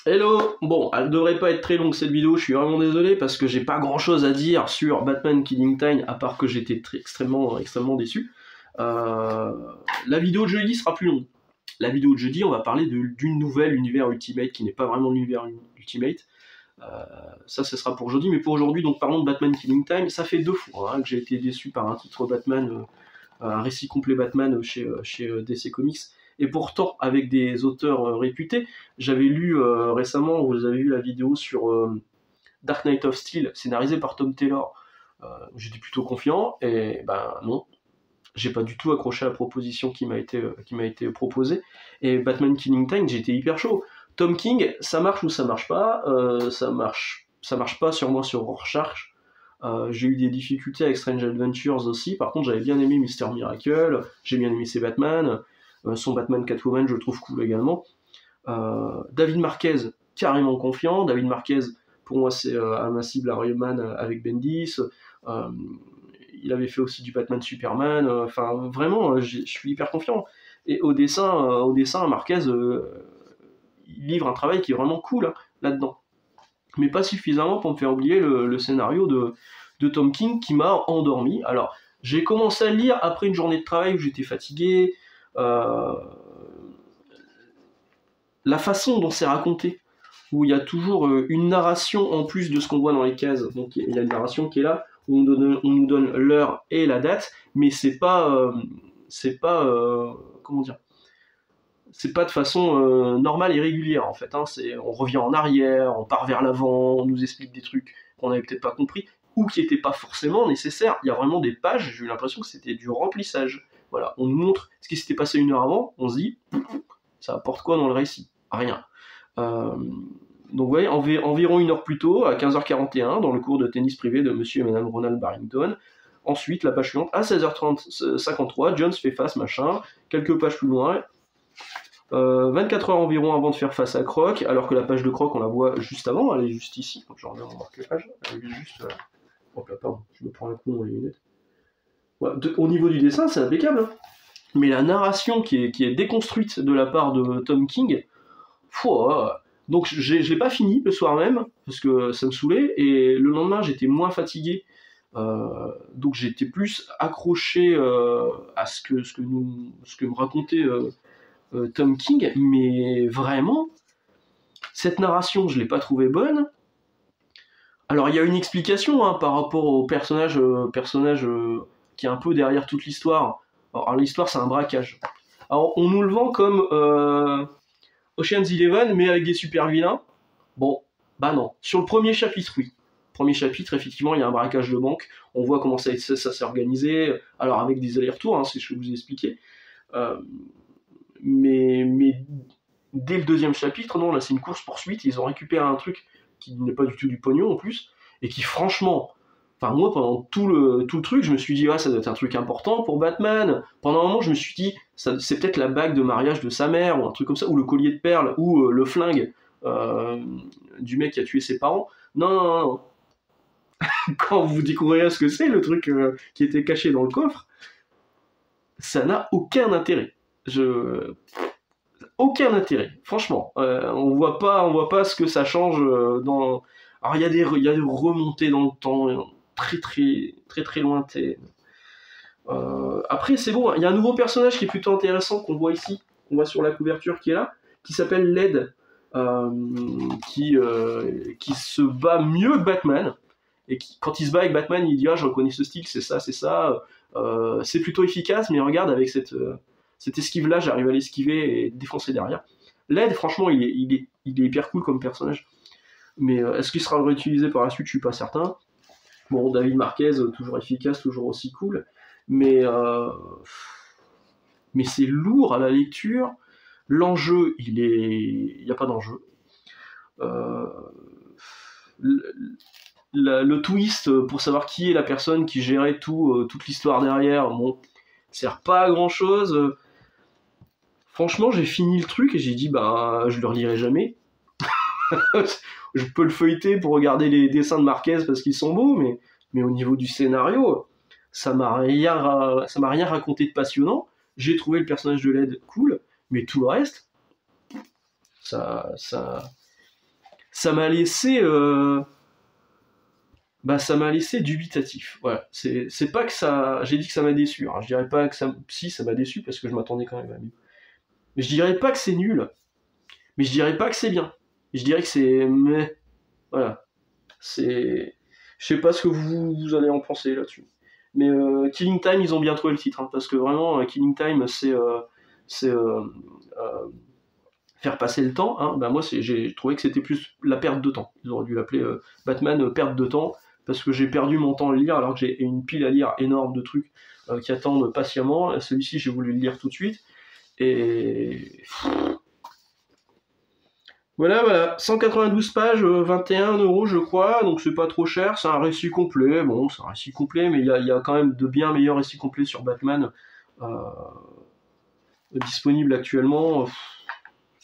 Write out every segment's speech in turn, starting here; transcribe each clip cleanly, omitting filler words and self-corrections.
Hello! Bon, elle devrait pas être très longue cette vidéo, je suis vraiment désolé parce que j'ai pas grand chose à dire sur Batman Killing Time à part que j'étais extrêmement déçu. Euh, la vidéo de jeudi sera plus longue. La vidéo de jeudi, on va parler d'une nouvelle univers Ultimate qui n'est pas vraiment l'univers Ultimate. Euh, ça, ce sera pour jeudi, mais pour aujourd'hui, donc parlons de Batman Killing Time. Ça fait 2 fois que j'ai été déçu par un titre Batman, un récit complet Batman chez DC Comics. Et pourtant, avec des auteurs réputés, j'avais lu récemment, vous avez vu la vidéo sur Dark Knight of Steel, scénarisé par Tom Taylor. J'étais plutôt confiant, et ben non, j'ai pas du tout accroché à la proposition qui m'a été proposée. Et Batman Killing Time, j'étais hyper chaud. Tom King, ça marche ou ça marche pas, ça marche pas sur moi sur Rorschach. J'ai eu des difficultés avec Strange Adventures aussi. Par contre, j'avais bien aimé Mister Miracle, j'ai bien aimé ses Batman. Son Batman Catwoman, je le trouve cool également. David Marquez, carrément confiant. David Marquez, pour moi, c'est un cible Iron Man avec Bendis. Euh, il avait fait aussi du Batman Superman. Enfin, vraiment, je suis hyper confiant. Et au dessin Marquez, il livre un travail qui est vraiment cool là-dedans. Mais pas suffisamment pour me faire oublier le scénario de Tom King qui m'a endormi. Alors, j'ai commencé à le lire après une journée de travail où j'étais fatigué. Euh, la façon dont c'est raconté, où il y a toujours une narration en plus de ce qu'on voit dans les cases. Donc il y a une narration qui est là, où on nous donne l'heure et la date, mais comment dire, c'est pas de façon normale et régulière en fait. On revient en arrière, on part vers l'avant, on nous explique des trucs qu'on n'avait peut-être pas compris ou qui n'étaient pas forcément nécessaires. Il y a vraiment des pages, j'ai eu l'impression que c'était du remplissage. Voilà, on nous montre ce qui s'était passé 1 heure avant, on se dit, ça apporte quoi dans le récit? Rien. Euh, donc vous voyez, environ 1 heure plus tôt, à 15h41, dans le cours de tennis privé de monsieur et madame Ronald Barrington. Ensuite, la page suivante, à 16h30, 53, Jones fait face, machin. Quelques pages plus loin, 24 heures environ avant de faire face à Croc, alors que la page de Croc, on la voit juste avant, elle est juste ici. Donc je reviens mon marque-page, elle est juste... Oh pardon, je me prends un coup dans les lunettes. Ouais, au niveau du dessin, c'est impeccable. Mais la narration qui est déconstruite de la part de Tom King, donc je l'ai pas fini le soir même, parce que ça me saoulait, et le lendemain j'étais moins fatigué, donc j'étais plus accroché à ce que me racontait Tom King, mais vraiment, cette narration je l'ai pas trouvée bonne. Alors il y a une explication par rapport au personnage qui est un peu derrière toute l'histoire. Alors l'histoire c'est un braquage. Alors on nous le vend comme Ocean's Eleven, mais avec des super vilains. Bon, bah non. Sur le premier chapitre, oui. Premier chapitre, effectivement, il y a un braquage de banque. On voit comment ça s'est organisé. Alors, avec des allers-retours, c'est ce que je vous ai expliqué. Euh, mais dès le deuxième chapitre, non, là, c'est une course-poursuite. Ils ont récupéré un truc qui n'est pas du tout du pognon, en plus. Et qui, franchement, enfin, moi, pendant tout le truc, je me suis dit, ça doit être un truc important pour Batman. Pendant un moment, je me suis dit, c'est peut-être la bague de mariage de sa mère, ou un truc comme ça, ou le collier de perles, ou le flingue du mec qui a tué ses parents. Non, non, non, non. Quand vous découvrirez ce que c'est, le truc qui était caché dans le coffre, ça n'a aucun intérêt. Aucun intérêt, franchement. On voit pas ce que ça change dans. Alors il y a des remontées dans le temps très lointaines. Après c'est bon, il y a un nouveau personnage qui est plutôt intéressant qu'on voit ici, qu'on voit sur la couverture qui est là, qui s'appelle Led, qui se bat mieux que Batman. Et quand il se bat avec Batman, il dit je reconnais ce style, c'est ça, c'est plutôt efficace, mais regarde avec cette esquive-là, j'arrive à l'esquiver et défoncer derrière. Led, franchement, il est hyper cool comme personnage. Mais est-ce qu'il sera réutilisé par la suite? Je suis pas certain. Bon, David Marquez, toujours efficace, toujours aussi cool, mais c'est lourd à la lecture. L'enjeu, il n'y a pas d'enjeu. Euh, le twist pour savoir qui est la personne qui gérait toute l'histoire derrière, bon, sert pas à grand chose. Franchement, j'ai fini le truc et j'ai dit, je le relirai jamais. Je peux le feuilleter pour regarder les dessins de Marquez parce qu'ils sont beaux, mais au niveau du scénario, ça m'a rien raconté de passionnant. J'ai trouvé le personnage de Led cool, mais tout le reste, ça ça m'a laissé... Bah, ça m'a laissé dubitatif. Voilà. C'est pas que ça... J'ai dit que ça m'a déçu. Alors, je dirais pas que ça... Si, ça m'a déçu, parce que je m'attendais quand même à mieux. Mais je dirais pas que c'est nul. Mais je dirais pas que c'est bien. Je dirais que c'est... Mais... Voilà. C'est... Je sais pas ce que vous allez en penser là-dessus. Mais Killing Time, ils ont bien trouvé le titre. Hein, parce que vraiment, Killing Time, c'est... faire passer le temps, hein, bah moi j'ai trouvé que c'était plus la perte de temps. Ils auraient dû l'appeler Batman perte de temps, parce que j'ai perdu mon temps à le lire alors que j'ai une pile à lire énorme de trucs qui attendent patiemment. Celui-ci j'ai voulu le lire tout de suite. Et voilà, 192 pages, 21 € je crois, donc c'est pas trop cher, c'est un récit complet, bon c'est un récit complet, mais il y a quand même de bien meilleurs récits complets sur Batman disponibles actuellement.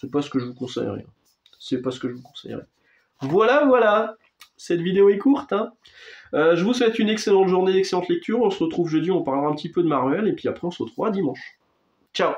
C'est pas ce que je vous conseillerais. C'est pas ce que je vous conseillerais. Voilà. Cette vidéo est courte. Hein. Je vous souhaite une excellente journée, excellente lecture. On se retrouve jeudi, on parlera un petit peu de Marvel. Et puis après, on se retrouvera dimanche. Ciao.